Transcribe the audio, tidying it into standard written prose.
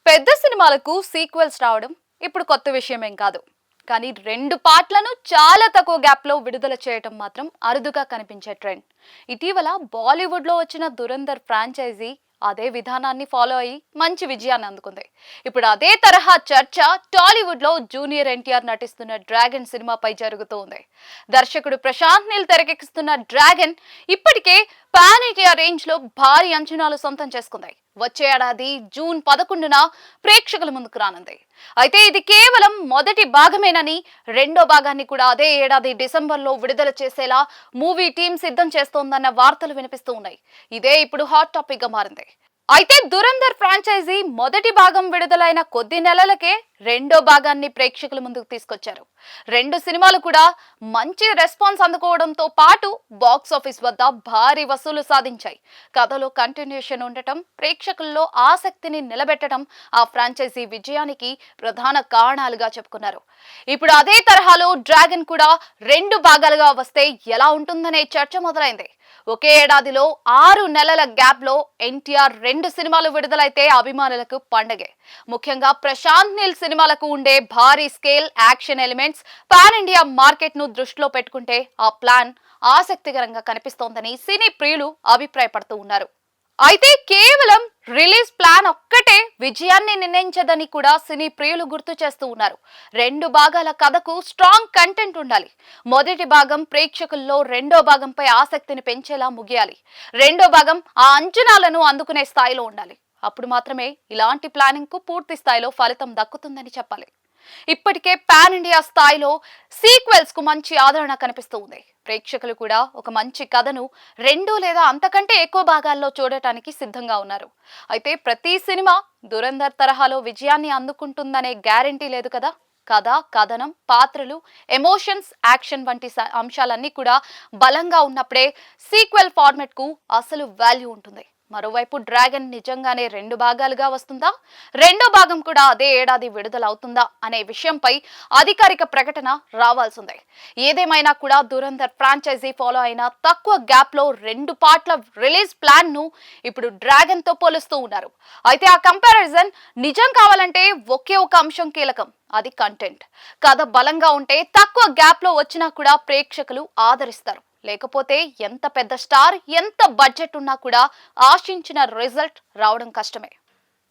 పెద్ద సినిమాలకు సీక్వెల్స్ రావడం ఇప్పుడు కొత్త విషయమేం కాదు. కానీ 2 పార్ట్లను చాలా తక్కువ గ్యాప్లో విడుదల చేయటం మాత్రం అరుదుగా కనిపించే ట్రెండ్. ఇటీవల బాలీవుడ్లో వచ్చిన దురంధర్ ఫ్రాంచైజీ అదే విధానాన్ని ఫాలో అయ్యి మంచి విజయాన్ని అందుకుంది. ఇప్పుడు అదే తరహా చర్చ టాలీవుడ్లో జూనియర్ ఎన్టీఆర్ నటిస్తున్న డ్రాగన్ సినిమాపై జరుగుతోంది. దర్శకుడు ప్రశాంత్ నీల్ తెరకెక్కిస్తున్న డ్రాగన్ ఇప్పటికే పాన్ ఇండియా రేంజ్ లో భారీ అంచనాలు సొంతం చేసుకుంది. వచ్చే ఏడాది జూన్ 11న ప్రేక్షకుల ముందుకు రానుంది. అయితే ఇది కేవలం మొదటి భాగమేనని, రెండో భాగాన్ని కూడా అదే ఏడాది డిసెంబర్లో విడుదల చేసేలా మూవీ టీం సిద్ధం చేస్తోందన్న వార్తలు వినిపిస్తూ ఉన్నాయి. ఇదే ఇప్పుడు హాట్ టాపిక్ గా మారింది. అయితే దురంధర్ ఫ్రాంచైజీ మొదటి భాగం విడుదలైన కొద్ది నెలలకే రెండో భాగాన్ని ప్రేక్షకుల ముందుకు తీసుకొచ్చారు. 2 సినిమాలు కూడా మంచి రెస్పాన్స్ అందుకోవడంతో పాటు బాక్స్ ఆఫీస్ వద్ద భారీ వసూలు సాధించాయి. కథలో కంటిన్యూషన్ ఉండటం, ప్రేక్షకుల్లో ఆసక్తిని నిలబెట్టడం ఆ ఫ్రాంచైజీ విజయానికి ప్రధాన కారణాలుగా చెప్పుకున్నారు. ఇప్పుడు అదే తరహాలో డ్రాగన్ కూడా 2 భాగాలుగా వస్తే ఎలా ఉంటుందనే చర్చ మొదలైంది. ఒకే ఏడాదిలో 6 నెలల గ్యాప్ లో ఎన్టీఆర్ 2 సినిమాలు విడుదలైతే అభిమానులకు పండగే. ముఖ్యంగా ప్రశాంత్ నీల్ సినిమాలకు ఉండే భారీ scale, action elements, pan India market ను దృష్టిలో పెట్టుకుంటే ఆ ప్లాన్ ఆసక్తికరంగా కనిపిస్తోందని సినీ ప్రియులు అభిప్రాయపడుతూ ఉన్నారు. అయితే కేవలం రిలీజ్ ప్లాన్ ఒక్కటే విజయాన్ని నిర్ణయించదని కూడా సినీ ప్రియులు గుర్తు చేస్తూ ఉన్నారు. 2 భాగాల కథకు స్ట్రాంగ్ కంటెంట్ ఉండాలి. మొదటి భాగం ప్రేక్షకుల్లో రెండో భాగంపై ఆసక్తిని పెంచేలా ముగియాలి. రెండో భాగం ఆ అంచనాలను అందుకునే స్థాయిలో ఉండాలి. అప్పుడు మాత్రమే ఇలాంటి ప్లానింగ్ కు పూర్తి స్థాయిలో ఫలితం దక్కుతుందని చెప్పాలి. ఇప్పటికే పాన్ ఇండియా స్థాయిలో సీక్వెల్స్ కు మంచి ఆదరణ కనిపిస్తూ ఉంది. ప్రేక్షకులు కూడా ఒక మంచి కథను 2 లేదా అంతకంటే ఎక్కువ భాగాల్లో చూడటానికి సిద్ధంగా ఉన్నారు. అయితే ప్రతి సినిమా దురంధర్ తరహాలో విజయాన్ని అందుకుంటుందనే గ్యారెంటీ లేదు కదా. కథ, కథనం, పాత్రలు, ఎమోషన్స్, యాక్షన్ వంటి అంశాలన్నీ కూడా బలంగా ఉన్నప్పుడే సీక్వెల్ ఫార్మాట్ కు అసలు వాల్యూ ఉంటుంది. మరోవైపు డ్రాగన్ నిజంగానే 2 భాగాలుగా వస్తుందా, రెండో భాగం కూడా అదే ఏడాది విడుదల అవుతుందా అనే విషయంపై అధికారిక ప్రకటన రావాల్సిందే. ఏదేమైనా కూడా దురంధర్ ఫ్రాంచైజీ ఫాలో అయిన తక్కువ గ్యాప్ లో 2 పార్ట్ల రిలీజ్ ప్లాన్ ను ఇప్పుడు డ్రాగన్ తో పోలుస్తూ ఉన్నారు. అయితే ఆ కంపారిజన్ నిజం కావాలంటే ఒకే ఒక అంశం కీలకం, అది కంటెంట్. కథ బలంగా ఉంటే తక్కువ గ్యాప్ లో వచ్చినా కూడా ప్రేక్షకులు ఆదరిస్తారు. లేకపోతే ఎంత పెద్ద స్టార్, ఎంత బడ్జెట్ ఉన్నా కూడా ఆశించిన రిజల్ట్ రావడం కష్టమే.